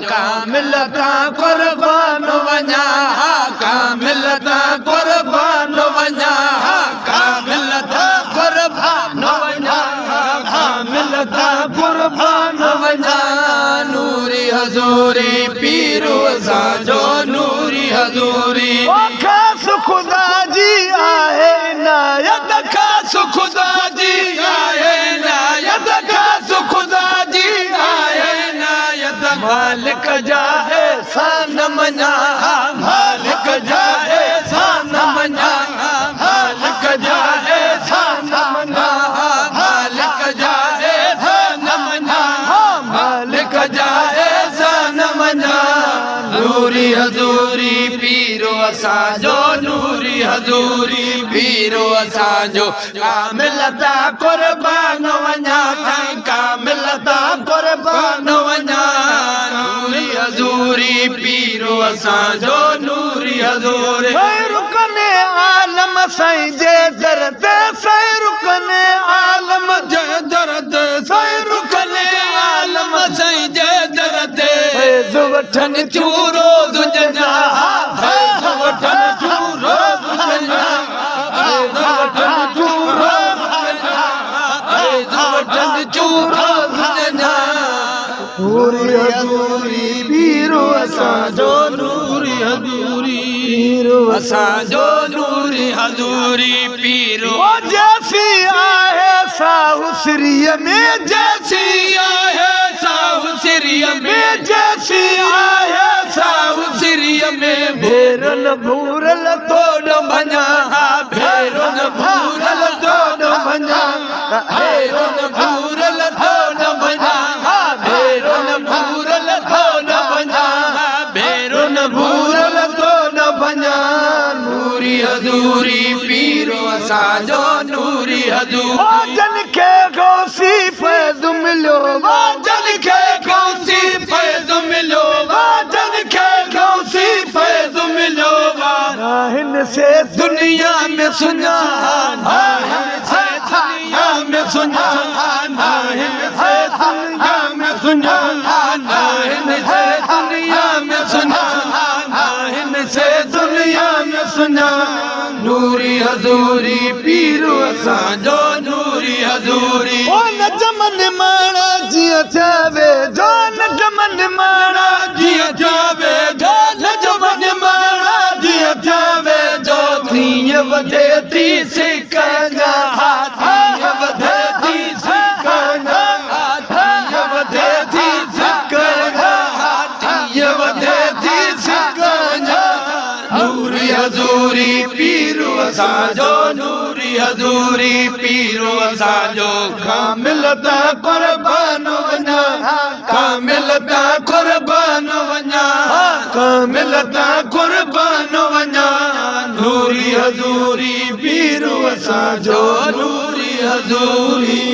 कामिल ता कुर्बान वञा कामिल ता कुर्बान वञा कामिल ता कुर्बान वञा कामिल ता कुर्बान वञा नूरी हज़ूरी पीरो असांजो नूरी हज़ूरी खास खुदा जी आहे नायत खास खुदा जी आहे नायत खास खुदा जी आहे नायत मालिक जा एहसान मञा मालिक जा एहसान मञा मालिक जा एहसान मञा मालिक जा एहसान मञा मालिक जा एहसान मञा नूरी हज़ूरी पीरो असांजो नूरी हज़ूरी पीरो असांजो कामिल ता कुर्बान वञा कामिल ता कुर्बान वञा नूरी हज़ूरी पीरो असांजो नूरी हज़ूरी रुकने आलम साईं जे दर ते साईं रुकने आलम जे दर ते साईं रुकने आलम साईं जे दर ते वठन चूरो दुजना वठन चूरो दुजना वठन चूरो वठन चूरो दुजना नूरी हज़ूरी पीरो असांजो नूरी हज़ूरी पीरो असांजो नूरी हज़ूरी पीरो जैसी आहे साहु सिरीअ में जैसी आहे साहु सिरीअ में जैसी आहे साहु सिरीअ में भेरन भूरल तोड़ वञा भेरन भूरल तोड़ वञा भेरन भूरल तोड़ वञा भेरन भूरल तोड़ वञा भेरन भूरल तोड़ वञा नूरी हज़ूरी पीरो असांजो नूरी हज़ूरी जन खे गौसी फैज़ मिलियो जन खे गौसी फैज़ मिलियो जन खे गौसी फैज़ मिलियो हिन से दुनिया में सुञाण हिन से दुनिया में सुञाण हिन से दुनिया में सुञाण हिन से दुनिया में सुञाण हिन से दुनिया में सुञाण नूरी हज़ूरी पीरो असांजो नूरी हज़ूरी ओ नजमन माणा जिया जावे जो नजमन माणा जिया जावे जो नजमन माणा जिया जावे जो तीअं वधे थी सिकाना तीअं वधे थी सिकाना तीअं वधे थी सिकाना तीअं वधे थी सिकाना नूरी हज़ूरी पीरो असांजो नूरी हज़ूरी पीरो असांजो कामिल ता कुर्बान वञा कामिल ता कुर्बान वञा कामिल ता कुर्बान वञा नूरी हज़ूरी पीरो असांजो नूरी हज़ूरी